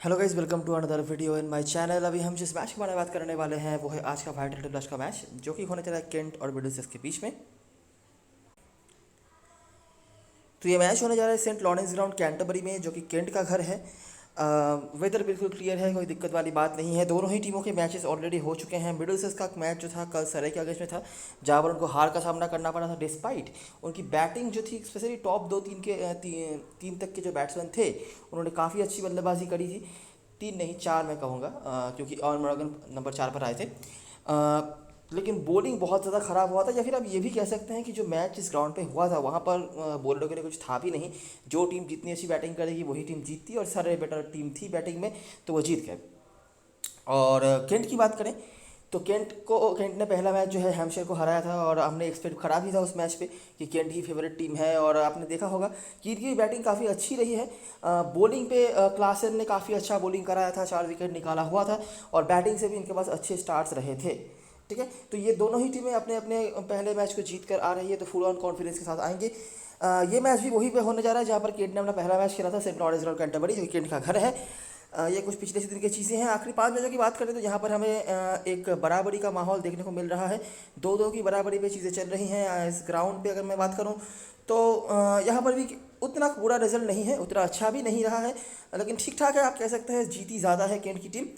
Hello guys, welcome to another video in my channel. अभी हम जिस मैच के बारे में बात करने वाले हैं वो है आज का वाइटल ब्लश का मैच, जो कि होने चला है केंट और मिडलसेक्स के बीच में। तो ये मैच होने जा रहा है सेंट लॉरेंस ग्राउंड कैंटरबरी में, जो कि केंट का घर है। वेदर बिल्कुल क्लियर है, कोई दिक्कत वाली बात नहीं है। दोनों ही टीमों के मैचेस ऑलरेडी हो चुके हैं। मिडलसेक्स का मैच जो था कल सरे के अगेंस्ट में था, जहाँ पर उनको हार का सामना करना पड़ा था डिस्पाइट उनकी बैटिंग जो थी, स्पेशली टॉप दो तीन के तीन तक के जो बैट्समैन थे उन्होंने काफ़ी अच्छी बल्लेबाजी करी थी। तीन नहीं, चार मैं कहूँगा, क्योंकि ऑन मॉर्गन नंबर चार पर आए थे। लेकिन बॉलिंग बहुत ज़्यादा ख़राब हुआ था, या फिर आप ये भी कह सकते हैं कि जो मैच जिस ग्राउंड पे हुआ था वहाँ पर बॉलरों के लिए कुछ था भी नहीं। जो टीम जितनी अच्छी बैटिंग करेगी वही टीम जीतती, और सारे बेटर टीम थी बैटिंग में तो वो जीत गए। और केंट की बात करें तो केंट ने पहला मैच जो है हैम्पशायर को हराया था, और हमने एक्सपेक्ट करा भी था उस मैच पे कि केंट ही फेवरेट टीम है। और आपने देखा होगा कि इनकी बैटिंग काफ़ी अच्छी रही है। बॉलिंग पे क्लासन ने काफ़ी अच्छा बॉलिंग कराया था, 4 विकेट निकाला हुआ था, और बैटिंग से भी इनके पास अच्छे स्टार्ट्स रहे थे। ठीक है, तो ये दोनों ही टीमें अपने अपने पहले मैच को जीत कर आ रही है, तो फुल ऑन कॉन्फिडेंस के साथ आएंगे। ये मैच भी वहीं पे होने जा रहा है जहाँ पर केंट ने अपना पहला मैच खेला था, सेंट लॉरेंस ग्राउंड कैंटरबरी, जो केंट का घर है। ये कुछ पिछले से दिन की चीज़ें हैं। आखिरी 5 मैचों की बात करें तो यहाँ पर हमें एक बराबरी का माहौल देखने को मिल रहा है। 2-2 की बराबरी पे चीज़ें चल रही हैं। इस ग्राउंड पे अगर मैं बात करूँ तो यहाँ पर भी उतना बुरा रिजल्ट नहीं है, उतना अच्छा भी नहीं रहा है, लेकिन ठीक ठाक है। आप कह सकते हैं जीती ज़्यादा है केंट की टीम।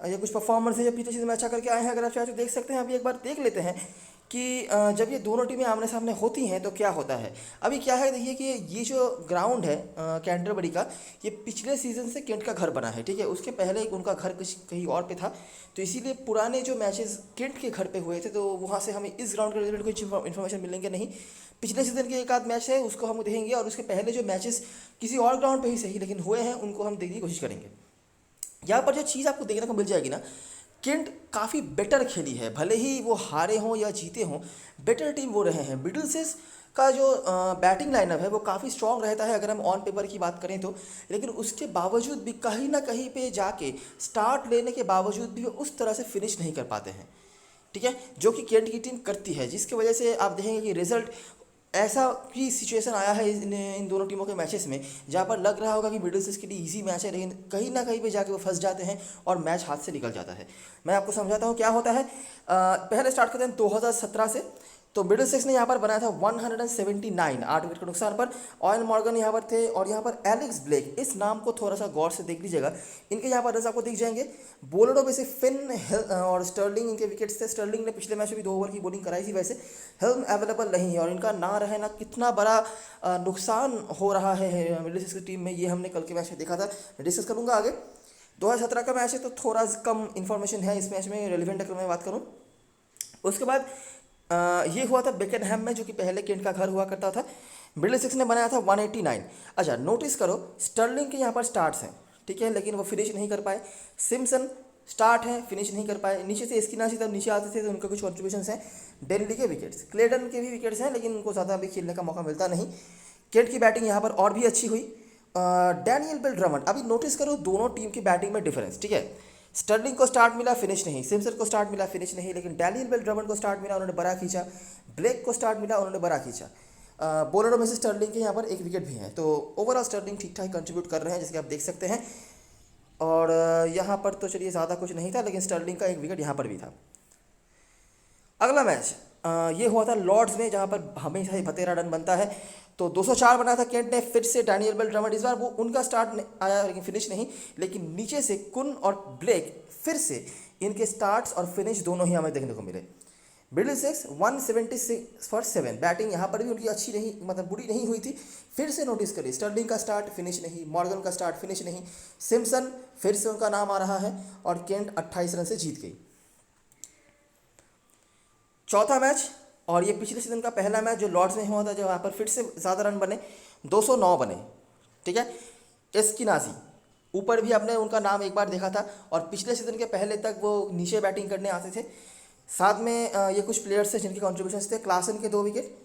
ये कुछ परफॉर्मेंस है जो पिछले सीजन में अच्छा करके आए हैं। अगर आप चाहे तो देख सकते हैं, अभी एक बार देख लेते हैं कि जब ये दोनों टीमें आमने सामने होती हैं तो क्या होता है। अभी क्या है, देखिए कि ये जो ग्राउंड है कैंटरबरी का, ये पिछले सीजन से केंट का घर बना है। ठीक है, उसके पहले उनका घर कहीं और पे था, तो इसीलिए पुराने जो मैचेस केंट के घर पे हुए थे तो वहाँ से हमें इस ग्राउंड के रिलेटेड कुछ इन्फॉर्मेशन मिलेंगे नहीं। पिछले सीजन के एक आध मैच है उसको हम देखेंगे, और उसके पहले जो मैचेस किसी और ग्राउंड पे ही सही लेकिन हुए हैं उनको हम देखने की कोशिश करेंगे। यहाँ पर जो चीज़ आपको देखने को मिल जाएगी ना, केंट काफ़ी बेटर खेली है, भले ही वो हारे हों या जीते हों, बेटर टीम वो रहे हैं। मिडलसेक्स का जो बैटिंग लाइनअप है वो काफ़ी स्ट्रॉन्ग रहता है अगर हम ऑन पेपर की बात करें तो, लेकिन उसके बावजूद भी कहीं ना कहीं पे जाके स्टार्ट लेने के बावजूद भी वो उस तरह से फिनिश नहीं कर पाते हैं। ठीक है, जो कि केंट की टीम करती है, जिसकी वजह से आप देखेंगे कि रिजल्ट ऐसा की सिचुएशन आया है इन दोनों टीमों के मैचेस में, जहाँ पर लग रहा होगा कि मिडलसेक्स के लिए इजी मैच है, लेकिन कहीं ना कहीं पे जाके वो फंस जाते हैं और मैच हाथ से निकल जाता है। मैं आपको समझाता हूँ क्या होता है। पहले स्टार्ट करते हैं 2017 से। तो मिडलसेक्स ने यहाँ पर बनाया था 179, 8 विकेट के नुकसान पर। ऑयन मॉर्गन यहाँ पर थे, और यहाँ पर एलेक्स ब्लेक, इस नाम को थोड़ा सा गौर से देख लीजिएगा। इनके यहाँ पर रन आपको दिख जाएंगे। बॉलरों में से और स्टर्लिंग इनके विकेट्स थे। स्टर्लिंग ने पिछले मैच में भी 2 ओवर की बॉलिंग कराई थी। वैसे हेल्म अवेलेबल नहीं है, और इनका ना रहना कितना बड़ा नुकसान हो रहा है मिडलसेक्स की टीम में, ये हमने कल के मैच में देखा था। मैं डिस्कस करूँगा आगे। 2017 का मैच है तो थोड़ा कम इन्फॉर्मेशन है इस मैच में रेलिवेंट अगर मैं बात करूँ। उसके बाद ये हुआ था बेकेनहैम में, जो कि पहले केंट का घर हुआ करता था। मिडलसेक्स ने बनाया था 189। अच्छा, नोटिस करो स्टर्लिंग के यहाँ पर स्टार्ट्स हैं, ठीक है, लेकिन वो फिनिश नहीं कर पाए। सिम्सन स्टार्ट है, फिनिश नहीं कर पाए। नीचे से एस्किनासी तब नीचे आते थे तो उनके कुछ कॉन्ट्रीब्यूशन हैं। डेनली के विकेट्स, क्लेडन के भी विकेट्स हैं, लेकिन उनको ज़्यादा अभी खेलने का मौका मिलता नहीं। केंट की बैटिंग यहाँ पर और भी अच्छी हुई। डैनियल बिल ड्रमंड, अभी नोटिस करो दोनों टीम की बैटिंग में डिफरेंस। ठीक है, स्टर्लिंग को स्टार्ट मिला, फिनिश नहीं। सिम्सन को स्टार्ट मिला, फिनिश नहीं, लेकिन डैनियल बिल ड्रमंड को स्टार्ट मिला, उन्होंने बड़ा खींचा। ब्लेक को स्टार्ट मिला, उन्होंने बड़ा खींचा। बॉलरों में से स्टर्लिंग के यहाँ पर 1 विकेट भी है, तो ओवरऑल स्टर्लिंग ठीक ठाक कंट्रीब्यूट कर रहे हैं, जैसे आप देख सकते हैं। और यहाँ पर तो चलिए ज़्यादा कुछ नहीं था, लेकिन स्टर्लिंग का 1 विकेट यहाँ पर भी था। अगला मैच ये हुआ था लॉर्ड्स में, जहाँ पर हमेशा ही भतेरा रन बनता है। तो 204 बनाया था केंट ने। फिर से डैनियल बेल ड्रमंड, इस बार वो उनका स्टार्ट आया लेकिन फिनिश नहीं, लेकिन नीचे से कुन और ब्लेक फिर से इनके स्टार्ट्स और फिनिश दोनों ही हमें देखने को मिले। मिडलसेक्स 176 फॉर 7, बैटिंग यहाँ पर भी उनकी अच्छी नहीं, मतलब बुरी नहीं हुई थी। फिर से नोटिस करिए, स्टर्लिंग का स्टार्ट फिनिश नहीं, मॉर्गन का स्टार्ट फिनिश नहीं, सिम्सन फिर से उनका नाम आ रहा है, और केंट 28 रन से जीत गई। चौथा मैच, और ये पिछले सीजन का पहला मैच जो लॉर्ड्स में हुआ था, जो यहाँ पर फिर से ज़्यादा रन बने, 209 बने। ठीक है, एस्किनाजी ऊपर भी आपने उनका नाम एक बार देखा था, और पिछले सीजन के पहले तक वो नीचे बैटिंग करने आते थे। साथ में ये कुछ प्लेयर्स थे जिनके कॉन्ट्रीब्यूशन थे। क्लासन के 2 विकेट,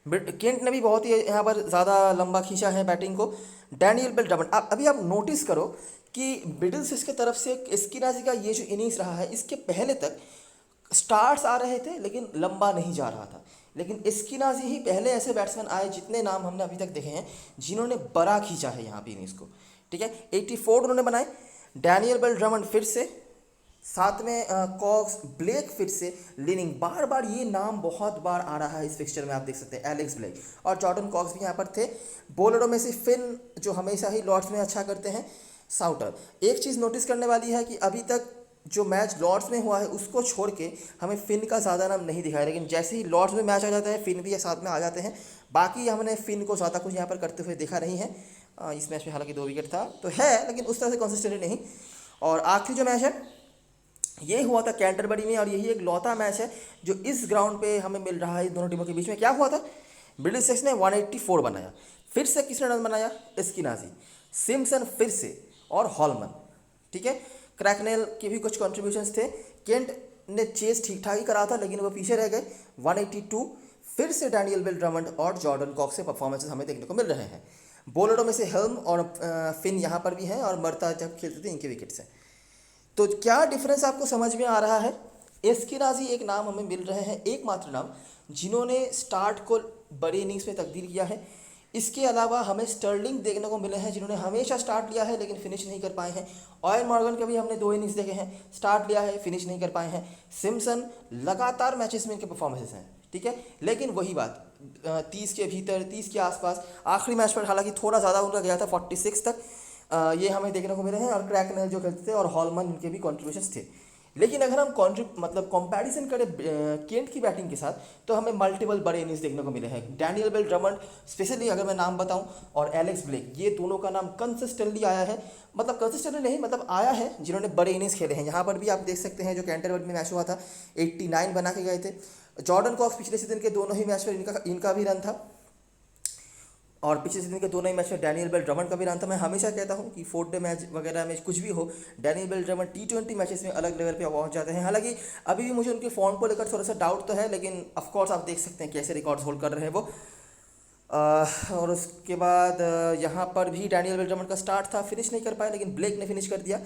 केंट ने भी बहुत ही यहाँ पर ज़्यादा लंबा खींचा है बैटिंग को। डैनियल बेल ड्रमंड, अभी आप नोटिस करो कि मिडलसेक्स की तरफ से एस्किनाजी का ये जो इनिंग्स रहा है, इसके पहले तक स्टार्ट्स आ रहे थे लेकिन लंबा नहीं जा रहा था। लेकिन एस्किनाजी ही पहले ऐसे बैट्समैन आए जितने नाम हमने अभी तक देखे हैं जिन्होंने बड़ा खींचा है यहाँ पे इनिंग्स को, ठीक है। 84 उन्होंने बनाए। डैनियल बेल ड्रमंड फिर से, साथ में कॉक्स, ब्लेक फिर से, लिनिंग, बार बार ये नाम बहुत बार आ रहा है इस फिक्सचर में, आप देख सकते हैं एलेक्स ब्लेक और जॉर्डन कॉक्स भी यहाँ पर थे। बॉलरों में से फिन जो हमेशा ही लॉर्ड्स में अच्छा करते हैं, साउटर। एक चीज़ नोटिस करने वाली है कि अभी तक जो मैच लॉर्ड्स में हुआ है उसको छोड़ के हमें फिन का ज़्यादा नाम नहीं दिखाया, लेकिन जैसे ही लॉर्ड्स में मैच आ जाता है फिन भी साथ में आ जाते हैं। बाकी हमने फिन को ज़्यादा कुछ यहाँ पर करते हुए देखा नहीं है। इस मैच में हालांकि 2 विकेट था तो है, लेकिन उस तरह से कंसिस्टेंटली नहीं। और आखिरी जो मैच है ये हुआ था कैंटरबरी में, और यही एक लौता मैच है जो इस ग्राउंड पे हमें मिल रहा है इन दोनों टीमों के बीच में। क्या हुआ था, मिडिलसेक्स ने 184 बनाया। फिर से किसने रन बनाया, एस्किनाजी, सिम्पसन फिर से और हॉलमन, ठीक है। क्रैकनेल के भी कुछ कॉन्ट्रीब्यूशंस थे। केंट ने चेस ठीक ठाक ही करा था लेकिन वो पीछे रह गए। 182 फिर से डैनियल बेल ड्रमंड और जॉर्डन कॉक्स से परफॉर्मेंसेस हमें देखने को मिल रहे हैं। बॉलरों में से हेल्म और फिन यहाँ पर भी हैं, और मर्ता जब खेलते थे इनके विकेट से। तो क्या डिफरेंस आपको समझ में आ रहा है। एस्किनाजी एक नाम हमें मिल रहे हैं, एकमात्र नाम जिन्होंने स्टार्ट को बड़े इनिंग्स में तब्दील किया है। इसके अलावा हमें स्टर्लिंग देखने को मिले हैं जिन्होंने हमेशा स्टार्ट लिया है लेकिन फिनिश नहीं कर पाए हैं। ऑयल मॉर्गन के भी हमने 2 इनिंग्स देखे हैं, स्टार्ट लिया है फिनिश नहीं कर पाए हैं। सिम्पसन लगातार मैचेस में इनके परफॉर्मेंसेस हैं, ठीक है, लेकिन वही बात 30 के भीतर, 30 के आसपास। आखिरी मैच पर हालांकि थोड़ा ज़्यादा उनका गया था 46 तक, ये हमें देखने को मिले हैं। और क्रैकनेल जो खेलते थे और हॉलमन, इनके भी कॉन्ट्रीब्यूशंस थे। लेकिन अगर हम कंपैरिजन करें केंट की बैटिंग के साथ तो हमें मल्टीपल बड़े इनिंग्स देखने को मिले हैं। डैनियल बेल ड्रमंड स्पेशली अगर मैं नाम बताऊं, और एलेक्स ब्लेक, ये दोनों का नाम कंसिस्टेंटली आया है, मतलब कंसिस्टेंटली नहीं, मतलब आया है जिन्होंने बड़े इनिंग्स खेले हैं। यहाँ पर भी आप देख सकते हैं जो कैंटरबरी में मैच हुआ था 89 बना के गए थे। जॉर्डन कॉक्स पिछले सीजन के दोनों ही मैच पर इनका भी रन था, और पिछले सीजन के दोनों ही मैच में डैनियल बेल ड्रमंड का भी रन था। मैं हमेशा कहता हूं कि 4 डे मैच वगैरह में कुछ भी हो, Daniel bell Drummond T20 matches में अलग लेवल पे पहुंच जाते हैं। हालांकि अभी भी मुझे उनके फॉर्म को लेकर थोड़ा सा डाउट तो है, लेकिन ऑफकोर्स आप देख सकते हैं कैसे रिकॉर्ड्स होल्ड कर रहे हैं वो। और उसके बाद यहाँ पर भी डैनियल बेल ड्रमंड का स्टार्ट था, फिनिश नहीं कर पाए, लेकिन ब्लेक ने फिनिश कर दिया।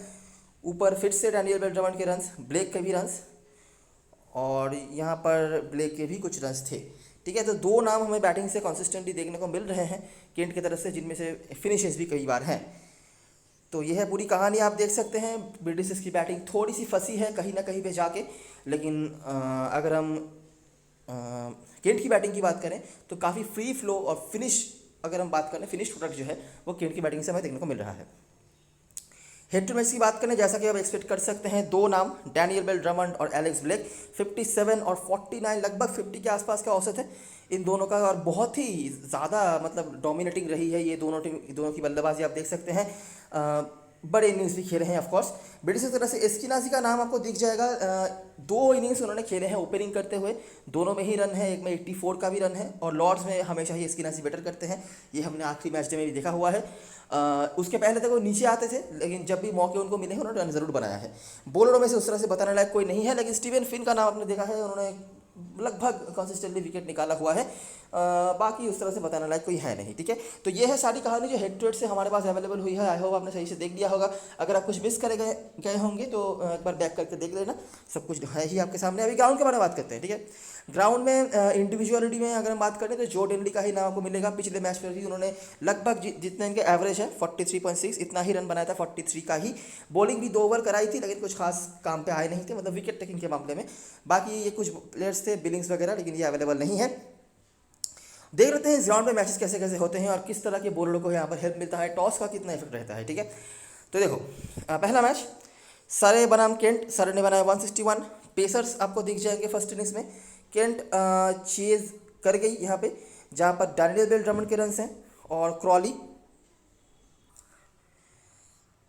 ऊपर फिर से डैनियल बेल ड्रमंड के रन्स, ब्लेक के भी रन्स, और यहाँ पर ब्लेक के भी कुछ रन्स थे, ठीक है। तो 2 नाम हमें बैटिंग से कंसिस्टेंटली देखने को मिल रहे हैं केंट की तरफ से, जिनमें से फिनिशेस भी कई बार हैं। तो यह है पूरी कहानी, आप देख सकते हैं ब्रिटिश की बैटिंग थोड़ी सी फंसी है कहीं ना कहीं पे जाके, लेकिन अगर हम केंट की बैटिंग की बात करें तो काफ़ी फ्री फ्लो और फिनिश, अगर हम बात करें फिनिश प्रोडक्ट जो है वो केंट की बैटिंग से हमें देखने को मिल रहा है। हेड टू मैच की बात करें, जैसा कि आप एक्सपेक्ट कर सकते हैं, 2 नाम डैनियल बेल ड्रमंड और एलेक्स ब्लेक, 57 और 49, लगभग 50 के आसपास का औसत है इन दोनों का, और बहुत ही ज़्यादा मतलब डोमिनेटिंग रही है ये दोनों की बल्लेबाजी, आप देख सकते हैं। बड़े इनिंग्स भी खेले हैं ऑफकोर्स। ब्रिटिश की तरह से एस्किनाजी का नाम आपको दिख जाएगा। 2 इनिंग्स उन्होंने खेले हैं ओपनिंग करते हुए, दोनों में ही रन है, एक में 84 का भी रन है, और लॉर्ड्स में हमेशा ही एस्किनाजी बेटर करते हैं, ये हमने आखिरी मैच में भी देखा हुआ है। उसके पहले तक वो नीचे आते थे, लेकिन जब भी मौके उनको मिले हैं उन्होंने रन जरूर बनाया है। बॉलरों में से उस तरह से बताने लायक कोई नहीं है, लेकिन स्टीवन फिन का नाम आपने देखा है, उन्होंने लगभग कंसिस्टेंटली विकेट निकाला हुआ है। बाकी उस तरह से बताने लायक कोई है नहीं, ठीक है। तो ये है सारी कहानी जो हेड टू हेड से हमारे पास अवेलेबल हुई है। आई होप आपने सही से देख लिया होगा। अगर आप कुछ मिस करे गए होंगे तो एक बार बैक करके देख लेना, सब कुछ है ही आपके सामने। अभी ग्राउंड के बारे में बात करते हैं, ठीक है। ग्राउंड में इंडिविजुअलिटी में अगर हम बात करें तो जो डेनली का ही नाम आपको मिलेगा। पिछले मैच पर भी उन्होंने लगभग जितना इनके एवरेज है 43.6, इतना ही रन बनाया था, 43 का ही। बॉलिंग भी 2 ओवर कराई थी, लेकिन कुछ खास काम पे आए नहीं थे, मतलब विकेट टेकिंग के मामले में। बाकी ये कुछ प्लेयर्स थे बिलिंग्स वगैरह, लेकिन ये अवेलेबल नहीं है। देख लेते हैं इस ग्राउंड में मैचेस कैसे कैसे होते हैं और किस तरह के बॉलरों को यहाँ पर हेल्प मिलता है, टॉस का कितना इफेक्ट रहता है, ठीक है। तो देखो पहला मैच सरे बनाम केंट, सरे ने बनाया 161। पेसर्स आपको दिख जाएंगे फर्स्ट इनिंग्स में। केंट चेज कर गई यहाँ पे, जहाँ पर डैनियल बेल ड्रमंड के रन्स हैं और क्रॉली,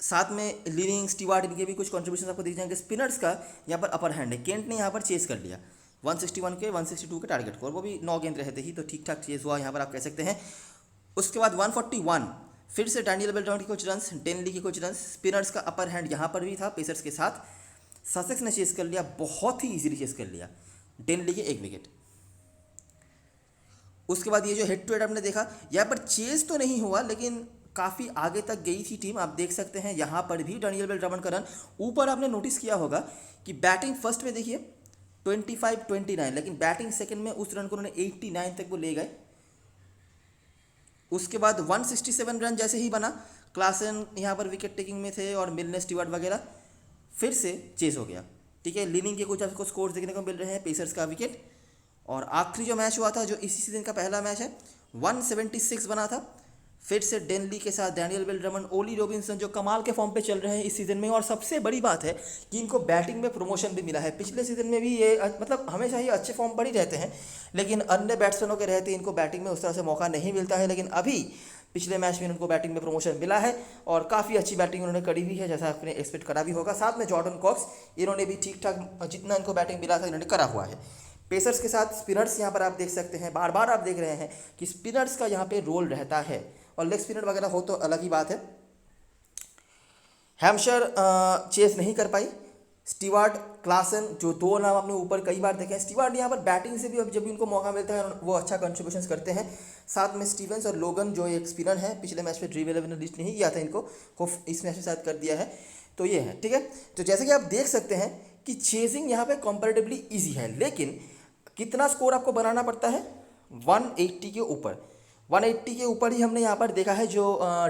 साथ में लिनिंग, स्टीवार्ट, इनके भी कुछ कॉन्ट्रीब्यूशन आपको दिख जाएंगे। स्पिनर्स का यहाँ पर अपर हैंड है, केंट ने यहाँ पर चेज कर लिया 161 के 162 के टारगेट को, और वो भी 9 गेंद रहते ही, तो ठीक ठाक चेज हुआ यहाँ पर आप कह सकते हैं। उसके बाद 141 फिर से डैनियल बेल ड्रमंड के कुछ रन्स, डेनली के कुछ रन्स। स्पिनर्स का अपर हैंड यहाँ पर भी था पेसर्स के साथ। ससेक्स ने चेस कर लिया, बहुत ही इजीली चेस कर लिया, डेनली के 1 विकेट। उसके बाद ये जो हेड टू हेड आपने देखा, यहाँ पर चेस तो नहीं हुआ, लेकिन काफ़ी आगे तक गई थी टीम, आप देख सकते हैं। यहाँ पर भी डैनियल बेल ड्रमंड का रन। ऊपर आपने नोटिस किया होगा कि बैटिंग फर्स्ट में देखिए 25-29, लेकिन बैटिंग सेकंड में उस रन को उन्होंने 89 तक वो ले गए। उसके बाद 167 रन जैसे ही बना, क्लासन यहाँ पर विकेट टेकिंग में थे और मिलने स्टीवर्ट वगैरह, फिर से चेस हो गया। ठीक है, लीनिंग के कुछ आपको स्कोर्स देखने को मिल रहे हैं, पेसर्स का विकेट। और आखिरी जो मैच हुआ था, जो इसी सीजन का पहला मैच है, 176 बना था, फिर से डेनली के साथ Daniel will Drummond, Ollie Robinson जो कमाल के फॉर्म पे चल रहे हैं इस सीज़न में। और सबसे बड़ी बात है कि इनको बैटिंग में प्रमोशन भी मिला है। पिछले सीज़न में भी ये मतलब हमेशा ही अच्छे फॉर्म पर ही रहते हैं, लेकिन अन्य बैट्समैनों के रहते इनको बैटिंग में उस तरह से मौका नहीं मिलता है। लेकिन अभी पिछले मैच में उनको बैटिंग में प्रमोशन मिला है और काफ़ी अच्छी बैटिंग उन्होंने करी हुई है, जैसा आपने एक्सपेक्ट करा भी होगा। साथ में जॉर्डन कॉक्स, इन्होंने भी ठीक ठाक जितना इनको बैटिंग मिला था इन्होंने करा हुआ है। पेसर्स के साथ स्पिनर्स यहाँ पर आप देख सकते हैं, बार बार आप देख रहे हैं कि स्पिनर्स का यहाँ पे रोल रहता है, और लेग स्पिनर वगैरह हो तो अलग ही बात है। हैम्पशायर चेस नहीं कर पाई। स्टीवार्ट, क्लासन, जो दो नाम आपने ऊपर कई बार देखे हैं, स्टीवार्ट यहाँ पर बैटिंग से भी अब जब भी उनको मौका मिलता है वो अच्छा कंट्रीब्यूशन करते हैं। साथ में स्टीवंस और लोगन जो एक स्पिनर है, पिछले मैच में ड्रीम 11 ने लिस्ट नहीं किया था इनको, वो इस मैच में शायद कर दिया है। तो ये है, ठीक है। तो जैसे कि आप देख सकते हैं कि चेजिंग यहाँ पे कंपैरेटिवली ईजी है, लेकिन कितना स्कोर आपको बनाना पड़ता है, 180 के ऊपर। 180 के ऊपर ही हमने यहाँ पर देखा है जो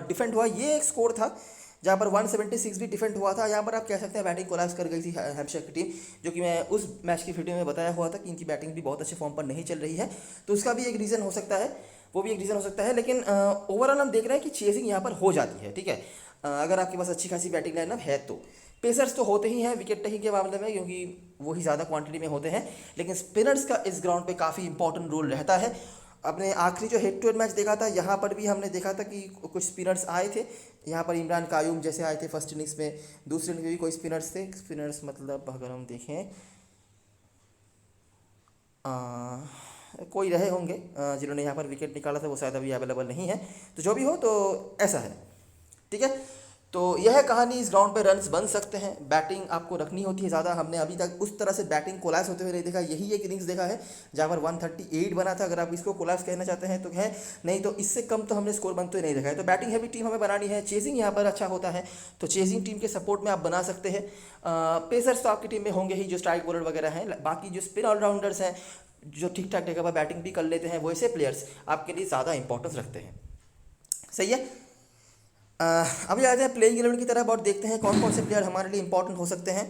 डिफेंड हुआ, ये एक स्कोर था जहाँ पर 176 भी डिफेंड हुआ था। यहाँ पर आप कह सकते हैं बैटिंग कोलैप्स कर गई थी हैम्पशायर की टीम, जो कि मैं उस मैच की वीडियो में बताया हुआ था कि इनकी बैटिंग भी बहुत अच्छे फॉर्म पर नहीं चल रही है, तो उसका भी एक रीज़न हो सकता है, वो भी एक रीज़न हो सकता है। लेकिन ओवरऑल हम देख रहे हैं कि चेजिंग यहाँ पर हो जाती है, ठीक है, अगर आपके पास अच्छी खासी बैटिंग लाइनअप है तो। पेसर्स तो होते ही हैं विकेट टेकिंग के मामले में, क्योंकि वही ज़्यादा क्वांटिटी में होते हैं, लेकिन स्पिनर्स का इस ग्राउंड पे काफ़ी इंपॉर्टेंट रोल रहता है। अपने आखिरी जो हेड टू हेड मैच देखा था, यहाँ पर भी हमने देखा था कि कुछ स्पिनर्स आए थे। यहाँ पर इमरान कायूम जैसे आए थे फर्स्ट इनिंग्स में, दूसरे इनिंग्स में भी कोई स्पिनर्स थे। स्पिनर्स मतलब अगर हम देखें कोई रहे होंगे जिन्होंने यहाँ पर विकेट निकाला था, वो शायद अभी अवेलेबल नहीं है। तो जो भी हो, तो ऐसा है, ठीक है। तो यह है कहानी, इस ग्राउंड पे रन्स बन सकते हैं, बैटिंग आपको रखनी होती है ज़्यादा। हमने अभी तक उस तरह से बैटिंग कोलैप्स होते हुए नहीं देखा, यही एक इनिंग्स देखा है जहाँ पर 138 बना था, अगर आप इसको कोलैप्स कहना चाहते हैं तो है, नहीं तो इससे कम तो हमने स्कोर बनते हुए नहीं देखा है। तो बैटिंग हैवी टीम हमें बनानी है, चेजिंग यहाँ पर अच्छा होता है, तो चेजिंग टीम के सपोर्ट में आप बना सकते हैं। पेसर्स तो आपकी टीम में होंगे ही जो स्ट्राइक बॉलर वगैरह हैं, बाकी जो स्पिन ऑलराउंडर्स हैं जो ठीक ठाक जगह पर बैटिंग भी कर लेते हैं, वैसे प्लेयर्स आपके लिए ज़्यादा इंपॉर्टेंस रखते हैं, सही है। अभी आ जाए प्लेइंग 11 की तरफ और देखते हैं कौन कौन से प्लेयर हमारे लिए इंपॉर्टेंट हो सकते हैं।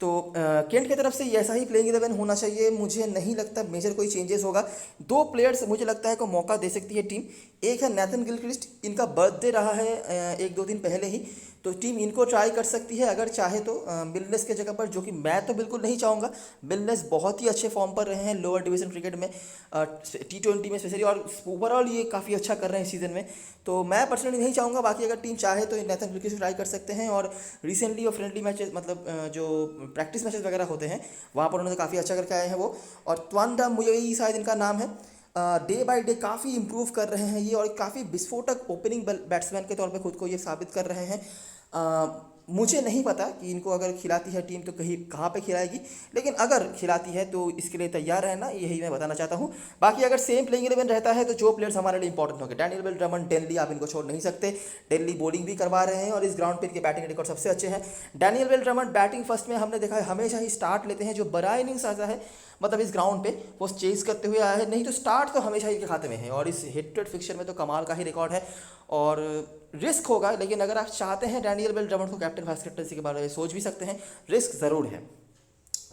तो केंट की तरफ से ऐसा ही प्लेइंग 11 होना चाहिए, मुझे नहीं लगता मेजर कोई चेंजेस होगा। दो प्लेयर्स मुझे लगता है को मौका दे सकती है टीम, एक है नेथन गिलक्रिस्ट, इनका बर्थडे रहा है 1-2 दिन पहले ही, तो टीम इनको ट्राई कर सकती है अगर चाहे तो मिलनेस के जगह पर, जो कि मैं तो बिल्कुल नहीं चाहूँगा। मिलनेस बहुत ही अच्छे फॉर्म पर रहे हैं लोअर डिवीज़न क्रिकेट में, T20 में स्पेशली, और ओवरऑल ये काफ़ी अच्छा कर रहे हैं इस सीज़न में, तो मैं पर्सनली नहीं चाहूँगा। बाकी अगर टीम चाहे तो नेथन गिलक्रिस्ट ट्राई कर सकते हैं। और रिसेंटली वो फ्रेंडली मैचेस, मतलब जो प्रैक्टिस मैचेस वगैरह होते हैं वहाँ पर उन्होंने काफ़ी अच्छा करके आए हैं वो। और त्वांडा मुयई शायद इनका नाम है, डे बाय डे काफ़ी इंप्रूव कर रहे हैं ये, और काफ़ी विस्फोटक ओपनिंग बैट्समैन के तौर पे खुद को ये साबित कर रहे हैं। मुझे नहीं पता कि इनको अगर खिलाती है टीम तो कहीं कहाँ पे खिलाएगी, लेकिन अगर खिलाती है तो इसके लिए तैयार रहना, यही मैं बताना चाहता हूँ। बाकी अगर सेम प्लेइंग 11 रहता है तो जो प्लेयर्स हमारे लिए इंपॉर्टेंट होंगे, डैनियल विल ड्रमंड, डेनली, आप इनको छोड़ नहीं सकते। डेनली बॉलिंग भी करवा रहे हैं और इस ग्राउंड पे इनके बैटिंग रिकॉर्ड सबसे अच्छे हैं। Daniel will Drummond batting first में हमने देखा है हमेशा ही स्टार्ट लेते हैं, जो बड़ा इनिंग्स आता है मतलब इस ग्राउंड पे वो चेज करते हुए आया है, नहीं तो स्टार्ट तो हमेशा इनके खाते में है। और इस हेड टू हेड फिक्चर में तो कमाल का ही रिकॉर्ड है और रिस्क होगा, लेकिन अगर आप चाहते हैं डैनियल विल ड्रमंड को कैप्टन वाइस कैप्टनसी के बारे में सोच भी सकते हैं, रिस्क ज़रूर है।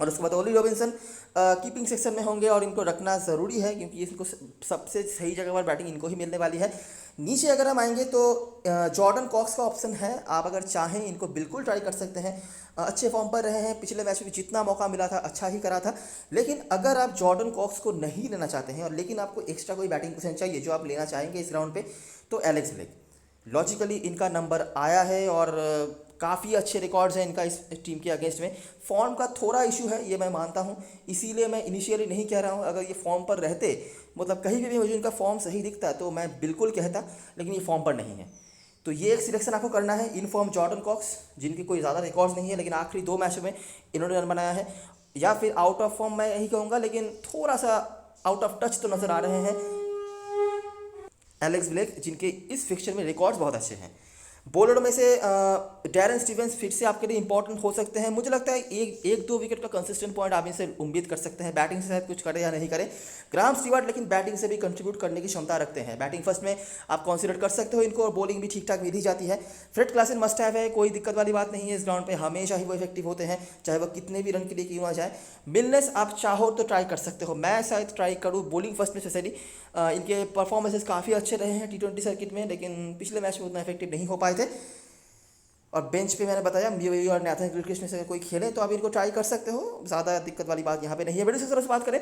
और उसके बाद ओली रॉबिन्सन कीपिंग सेक्शन में होंगे और इनको रखना ज़रूरी है, क्योंकि इनको सबसे सही जगह पर बैटिंग इनको ही मिलने वाली है। नीचे अगर हम आएंगे तो जॉर्डन कॉक्स का ऑप्शन है, आप अगर चाहें इनको बिल्कुल ट्राई कर सकते हैं। अच्छे फॉर्म पर रहे हैं, पिछले मैच में जितना मौका मिला था अच्छा ही करा था। लेकिन अगर आप जॉर्डन कॉक्स को नहीं लेना चाहते हैं और लेकिन आपको एक्स्ट्रा कोई बैटिंग पोजीशन चाहिए जो आप लेना चाहेंगे इस ग्राउंड पे, तो एलेक्स ब्लेक लॉजिकली इनका नंबर आया है और काफ़ी अच्छे रिकॉर्ड्स हैं इनका इस टीम के अगेंस्ट में। फॉर्म का थोड़ा इशू है, ये मैं मानता हूँ, इसीलिए मैं इनिशियली नहीं कह रहा हूँ। अगर ये फॉर्म पर रहते, मतलब कहीं भी मुझे इनका फॉर्म सही दिखता तो मैं बिल्कुल कहता, लेकिन ये फॉर्म पर नहीं है। तो ये एक सिलेक्शन आपको करना है, इन फॉर्म जॉर्डन कॉक्स, जिनके कोई ज़्यादा रिकॉर्ड्स नहीं है लेकिन आखिरी 2 मैचों में इन्होंने रन बनाया है, या फिर आउट ऑफ फॉर्म मैं यही कहूँगा, लेकिन थोड़ा सा आउट ऑफ टच तो नज़र आ रहे हैं एलेक्स ब्लेक, जिनके इस फिक्चर में रिकॉर्ड्स बहुत अच्छे हैं। बॉलर में से डैरेन स्टीवंस फिर से आपके लिए इंपॉर्टेंट हो सकते हैं। मुझे लगता है एक दो विकेट का कंसिस्टेंट पॉइंट आप इनसे उम्मीद कर सकते हैं। बैटिंग से शायद कुछ करे या नहीं करे ग्राहम स्टीवर्ट, लेकिन बैटिंग से भी कंट्रीब्यूट करने की क्षमता रखते हैं। बैटिंग फर्स्ट में आप कंसीडर कर सकते हो इनको, और बॉलिंग भी ठीक ठाक मिल ही जाती है। फ्रेड क्लासन मस्ट हैव है, कोई दिक्कत वाली बात नहीं है। इस ग्राउंड पे हमेशा ही वो इफेक्टिव होते हैं, चाहे वो कितने भी रन के लिए क्यों ना जाए। मिलनेस आप चाहो तो ट्राई कर सकते हो, मैं शायद ट्राई करूँ बॉलिंग फर्स्ट में स्पेशली। इनके परफॉर्मेंसेस काफ़ी अच्छे रहे हैं T20 सर्किट में, लेकिन पिछले मैच में उतना इफेक्टिव नहीं हो पाए थे। और बेंच पे मैंने बताया म्यूवी और नैथन गिलक्रिस्ट में से अगर कोई खेले तो आप इनको ट्राई कर सकते हो, ज़्यादा दिक्कत वाली बात यहाँ पे नहीं है। बड़ी तरह से बात करें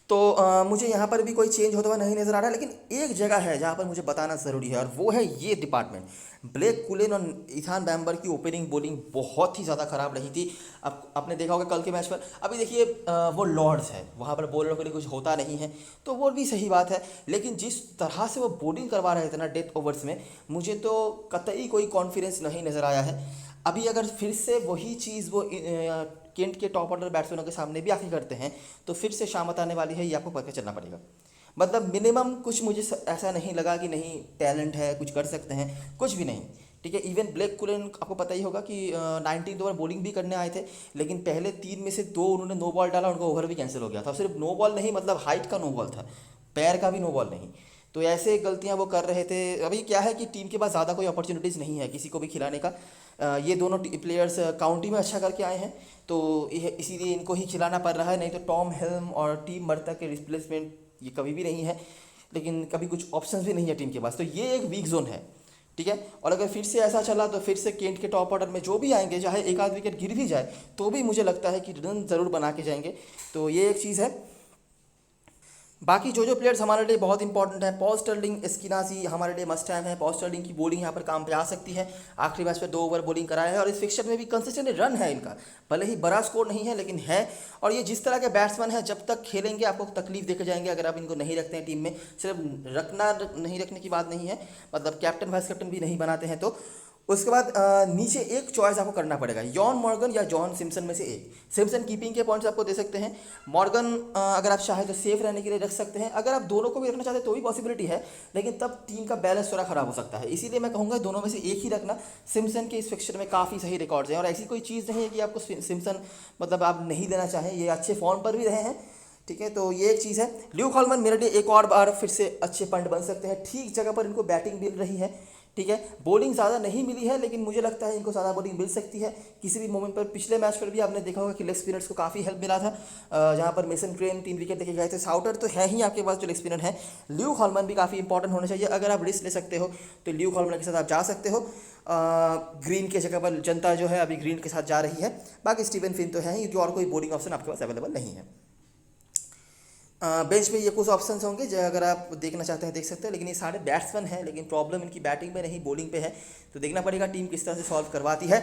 तो मुझे यहाँ पर भी कोई चेंज होता हुआ नहीं नज़र आ रहा है, लेकिन एक जगह है जहाँ पर मुझे बताना ज़रूरी है, और वो है ये डिपार्टमेंट। ब्लेक कुलिन और इथान बैम्बर की ओपनिंग बॉलिंग बहुत ही ज़्यादा ख़राब रही थी। अब आपने देखा होगा कल के मैच पर। अभी देखिए वो लॉर्ड्स है, वहाँ पर बॉलरों के लिए कुछ होता नहीं है, तो वो भी सही बात है। लेकिन जिस तरह से वो बॉलिंग करवा रहे थे ना डेथ ओवर्स में, मुझे तो कतई कोई कॉन्फिडेंस नहीं नज़र आया है। अभी अगर फिर से वही चीज़ वो केंट के टॉप ऑर्डर बैट्समैनों के सामने भी आके करते हैं तो फिर से शामत आने वाली है, ये आपको पता चलना पड़ेगा। मतलब मिनिमम कुछ मुझे ऐसा नहीं लगा कि नहीं टैलेंट है कुछ कर सकते हैं, कुछ भी नहीं। ठीक है, इवन ब्लेक कुलन आपको पता ही होगा कि 19 ओवर बॉलिंग भी करने आए थे, लेकिन पहले 3 में से 2 उन्होंने नो बॉल डाला, उनका ओवर भी कैंसिल हो गया था। सिर्फ नो बॉल नहीं, मतलब हाइट का नो बॉल था, पैर का भी नो बॉल नहीं। तो ऐसे गलतियां वो कर रहे थे। अभी क्या है कि टीम के पास ज़्यादा कोई अपॉर्चुनिटीज़ नहीं है किसी को भी खिलाने का। ये दोनों प्लेयर्स काउंटी में अच्छा करके आए हैं, तो इसीलिए इनको ही खिलाना पड़ रहा है। नहीं तो टॉम हेल्म और टीम मर्ता के रिप्लेसमेंट ये कभी भी नहीं है, लेकिन कभी कुछ ऑप्शंस भी नहीं है टीम के पास, तो ये एक वीक जोन है। ठीक है, और अगर फिर से ऐसा चला तो फिर से केंट के टॉप ऑर्डर में जो भी आएंगे, चाहे एक आध विकेट गिर भी जाए तो भी मुझे लगता है कि रन ज़रूर बना के जाएंगे। तो ये एक चीज़ है। बाकी जो प्लेयर्स हमारे लिए बहुत इंपॉर्टेंट है, पॉल स्टर्लिंग, एस्किनासी हमारे लिए मस्ट हैव है। पॉल स्टर्लिंग की बॉलिंग यहाँ पर काम पे आ सकती है। आखिरी मैच में 2 ओवर बॉलिंग कराया है, और इस फिक्चर में भी कंसिस्टेंट रन है इनका, भले ही बड़ा स्कोर नहीं है लेकिन है। और ये जिस तरह के बैट्समैन है, जब तक खेलेंगे आपको तकलीफ देखे जाएंगे अगर आप इनको नहीं रखते हैं टीम में। सिर्फ रखना नहीं रखने की बात नहीं है, मतलब कैप्टन वाइस कैप्टन भी नहीं बनाते हैं। तो उसके बाद नीचे एक चॉइस आपको करना पड़ेगा, यॉन मॉर्गन या जॉन सिम्पसन में से एक। सिम्पसन कीपिंग के पॉइंट्स आपको दे सकते हैं, मॉर्गन अगर आप चाहें तो सेफ रहने के लिए रख सकते हैं। अगर आप दोनों को भी रखना चाहते हैं तो भी पॉसिबिलिटी है, लेकिन तब टीम का बैलेंस थोड़ा खराब हो सकता है। इसीलिए मैं कहूँगा दोनों में से एक ही रखना। सिम्पसन के इस फिक्चर में काफ़ी सही रिकॉर्ड्स हैं, और ऐसी कोई चीज़ नहीं है कि आपको सिम्पसन मतलब आप नहीं देना चाहें, ये अच्छे फॉर्म पर भी रहे हैं। ठीक है, तो ये एक चीज़ है। ल्यूक हॉलमन मेरे लिए एक और बार फिर से अच्छे पंड बन सकते हैं, ठीक जगह पर इनको बैटिंग मिल रही है। ठीक है, बॉलिंग ज़्यादा नहीं मिली है, लेकिन मुझे लगता है इनको ज़्यादा बॉलिंग मिल सकती है किसी भी मोमेंट पर। पिछले मैच पर भी आपने देखा होगा कि लेग स्पिनर्स को काफ़ी हेल्प मिला था, जहाँ पर मेसन क्रेन 3 विकेट देखे गए थे। साउटर तो है ही आपके पास जो लेग स्पिनर है। ल्यूक हॉलमन भी काफ़ी इंपॉर्टेंट होना चाहिए। अगर आप रिस्क ले सकते हो तो ल्यूक हॉलमन के साथ आप जा सकते हो। ग्रीन के जगह पर जनता जो है अभी ग्रीन के साथ जा रही है। बाकी स्टीवन फिन तो है ही, जो और कोई बॉलिंग ऑप्शन आपके पास अवेलेबल नहीं है। बेंच पे ये कुछ ऑप्शंस होंगे जो अगर आप देखना चाहते हैं देख सकते हैं, लेकिन ये सारे बैट्समैन हैं, लेकिन प्रॉब्लम इनकी बैटिंग में नहीं बॉलिंग पे है। तो देखना पड़ेगा टीम किस तरह से सॉल्व करवाती है।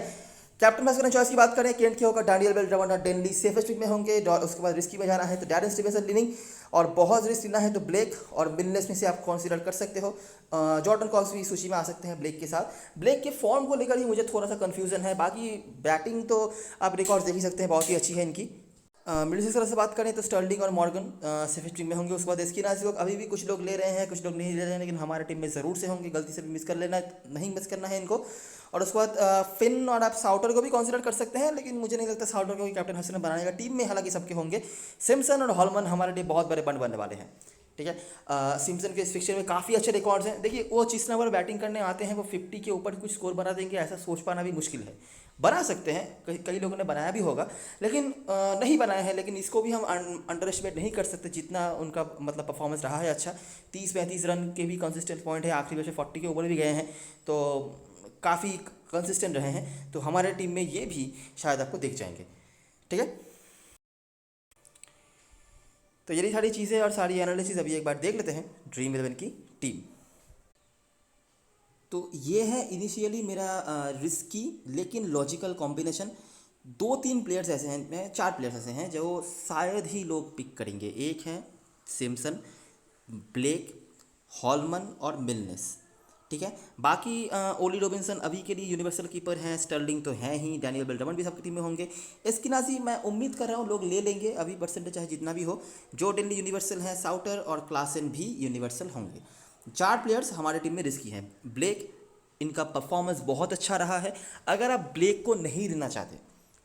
कैप्टन बैट्समैन चॉइस की बात करें, केंट के होगा, डैनियल बेल्ट्रामन और डेनली सेफेस्ट पिक में होंगे। उसके बाद रिस्की में जाना है तो डैरेन स्टीवेंसन लिनिंग, और बहुत रिस्क लेना है तो ब्लेक और मिलनेस में से आप कंसीडर कर सकते हो। जॉर्डन कॉल्स भी सूची में आ सकते हैं ब्लेक के साथ। ब्लेक के फॉर्म को लेकर ही मुझे थोड़ा सा कन्फ्यूजन है, बाकी बैटिंग तो आप रिकॉर्ड्स देख ही सकते हैं, बहुत ही अच्छी है इनकी। मिडिल तरह से बात करें तो स्टर्लिंग और मॉर्गन सेफेस्ट टीम में होंगे। उसके बाद एस्किनासी को अभी भी कुछ लोग ले रहे हैं, कुछ लोग नहीं ले रहे हैं, लेकिन हमारे टीम में ज़रूर से होंगे, गलती से भी मिस कर लेना नहीं मिस करना है इनको। और उसके बाद फिन और आप साउटर को भी कंसीडर कर सकते हैं, लेकिन मुझे नहीं लगता साउटर को कैप्टन हसन बनाने का टीम में, हालांकि सबके होंगे। सिम्पसन और हॉलमन हमारे लिए बहुत बड़े बंड बनने वाले हैं। ठीक है, सिम्पसन के इस फिक्चर में काफ़ी अच्छे रिकॉर्ड्स हैं। देखिए वो जिस नंबर बैटिंग करने आते हैं वो 50 के ऊपर कुछ स्कोर बना देंगे, ऐसा सोच पाना भी मुश्किल है। बना सकते हैं, कई लोगों ने बनाया भी होगा, लेकिन नहीं बनाया है। लेकिन इसको भी हम अंडर एस्टिमेट नहीं कर सकते, जितना उनका मतलब परफॉर्मेंस रहा है अच्छा। 30-35 रन के भी कंसिस्टेंट पॉइंट है, आखिरी मैच में 40 के ऊपर भी गए हैं, तो काफ़ी कंसिस्टेंट रहे हैं। तो हमारे टीम में ये भी शायद आपको दिख जाएंगे। ठीक है, तो यही सारी चीज़ें और सारी एनालिसिस अभी एक बार देख लेते हैं ड्रीम 11 की टीम। तो ये है इनिशियली मेरा रिस्की लेकिन लॉजिकल कॉम्बिनेशन। 2-3 प्लेयर्स ऐसे हैं, 4 प्लेयर्स ऐसे हैं जो शायद ही लोग पिक करेंगे। एक है सिम्पसन, ब्लेक, हॉलमन और मिलनेस। ठीक है, बाकी ओली रॉबिन्सन अभी के लिए यूनिवर्सल कीपर हैं, स्टर्लिंग तो हैं ही, डैनियल बेल्ट्रामन भी सबकी टीम में होंगे। एस्किनासी मैं उम्मीद कर रहा हूँ लोग ले लेंगे, अभी परसेंटेज चाहे जितना भी हो। जो डेनली यूनिवर्सल हैं, साउटर और क्लासन भी यूनिवर्सल होंगे। 4 प्लेयर्स हमारे टीम में रिस्की हैं। ब्लेक इनका परफॉर्मेंस बहुत अच्छा रहा है। अगर आप ब्लेक को नहीं लेना चाहते,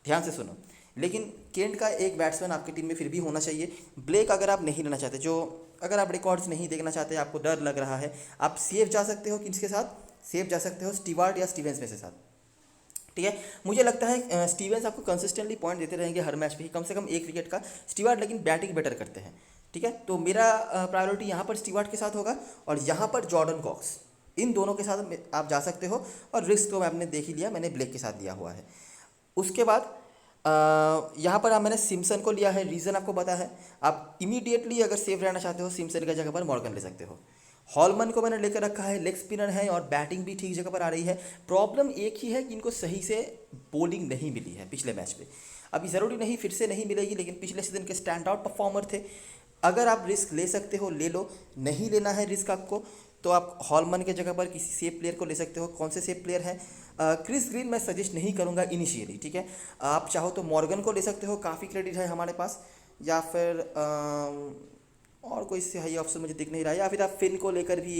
ध्यान से सुनो, लेकिन केंट का एक बैट्समैन आपकी टीम में फिर भी होना चाहिए। ब्लेक अगर आप नहीं लेना चाहते, जो अगर आप रिकॉर्ड्स नहीं देखना चाहते, आपको डर लग रहा है, आप सेफ जा सकते हो किसके साथ, सेफ जा सकते हो स्टीवार्ट या स्टीवेंस में से साथ। ठीक है, मुझे लगता है स्टीवेंस आपको कंसिस्टेंटली पॉइंट देते रहेंगे हर मैच पे ही, कम से कम एक विकेट का। स्टीवार्ट लेकिन बैटिंग बेटर करते हैं। ठीक है, तो मेरा प्रायोरिटी यहाँ पर स्टीवार्ट के साथ होगा और यहाँ पर जॉर्डन कॉक्स, इन दोनों के साथ आप जा सकते हो। और रिस्क तो आपने देख ही लिया, मैंने ब्लेक के साथ दिया हुआ है। उसके बाद यहाँ पर मैंने सिम्सन को लिया है, रीज़न आपको पता है। आप इमीडिएटली अगर सेफ रहना चाहते हो, सिम्सन की जगह पर मॉर्गन ले सकते हो। हॉलमन को मैंने लेकर रखा है, लेग स्पिनर है और बैटिंग भी ठीक जगह पर आ रही है। प्रॉब्लम एक ही है कि इनको सही से बॉलिंग नहीं मिली है पिछले मैच पे। अभी ज़रूरी नहीं फिर से नहीं मिलेगी, लेकिन पिछले सीजन के स्टैंड आउट परफॉर्मर थे। अगर आप रिस्क ले सकते हो ले लो, नहीं लेना है रिस्क आपको तो आप हॉलमन के जगह पर किसी सेफ प्लेयर को ले सकते हो। कौन से सेफ प्लेयर हैं? क्रिस ग्रीन मैं सजेस्ट नहीं करूंगा इनिशियली। ठीक है, आप चाहो तो मॉर्गन को ले सकते हो, काफ़ी क्रेडिट है हमारे पास, या फिर और कोई इससे हाई ऑप्शन मुझे दिख नहीं रहा है, या फिर आप फिन को लेकर भी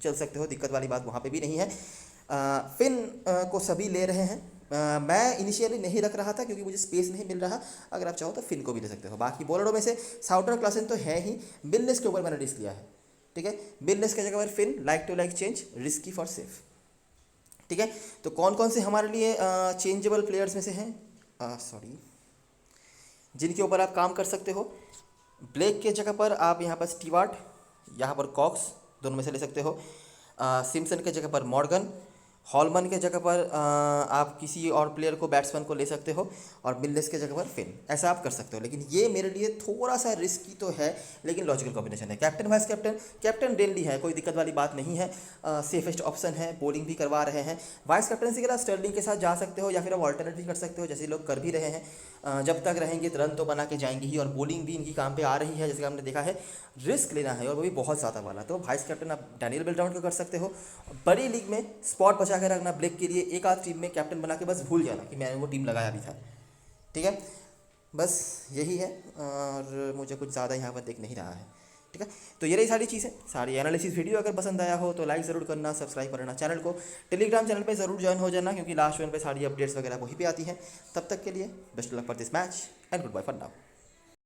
चल सकते हो, दिक्कत वाली बात वहाँ पे भी नहीं है। फिन को सभी ले रहे हैं। मैं इनिशियली नहीं रख रहा था क्योंकि मुझे स्पेस नहीं मिल रहा। अगर आप चाहो तो फिन को भी ले सकते हो। बाकी बॉलरों में से साउटर क्लासन तो है ही, बिलनेस के ऊपर मैंने रिस्क लिया है। ठीक है, बिलनेस के जगह पर फिन, like to like change, risky for safe. ठीक है, तो कौन कौन से हमारे लिए चेंजेबल प्लेयर्स में से हैं, सॉरी, जिनके ऊपर आप काम कर सकते हो। ब्लेक के जगह पर आप यहाँ पर स्टीवार्ट, यहाँ पर कॉक्स, दोनों में से ले सकते हो। सिम्सन के जगह पर मॉर्गन, हॉलमन के जगह पर आप किसी और प्लेयर को, बैट्समैन को ले सकते हो, और मिलनेस के जगह पर फिन, ऐसा आप कर सकते हो। लेकिन ये मेरे लिए थोड़ा सा रिस्की तो है, लेकिन लॉजिकल कॉम्बिनेशन है। Captain vice captain, captain Denly है, कोई दिक्कत वाली बात नहीं है, सेफेस्ट ऑप्शन है, बॉलिंग भी करवा रहे हैं। वाइस कैप्टनसी के लिए स्टर्लिंग के साथ जा सकते हो, या फिर आप ऑल्टरनेट भी कर सकते हो, जैसे लोग कर भी रहे हैं। जब तक रहेंगे तो रन तो बना के जाएंगे ही, और बॉलिंग भी इनकी काम पे आ रही है, जैसे कि हमने देखा है। रिस्क लेना है और वो भी बहुत ज़्यादा वाला, तो वाइस कैप्टन आप डैनियल बेलट्राउन को कर सकते हो। बड़ी लीग में स्पॉट बचा के रखना ब्लेक के लिए, एक आध टीम में कैप्टन बना के बस भूल जाना कि मैंने वो टीम लगाया भी था। ठीक है, बस यही है, और मुझे कुछ ज़्यादा यहाँ पर दिख नहीं रहा है। ठीक है, तो ये रही सारी चीज़ें, सारी एनालिसिस। वीडियो अगर पसंद आया हो तो लाइक ज़रूर करना, सब्सक्राइब करना चैनल को, टेलीग्राम चैनल पे ज़रूर ज्वाइन हो जाना, क्योंकि लास्ट वन पे सारी अपडेट्स वगैरह वहीं पे आती हैं। तब तक के लिए best luck for this match and good bye for now.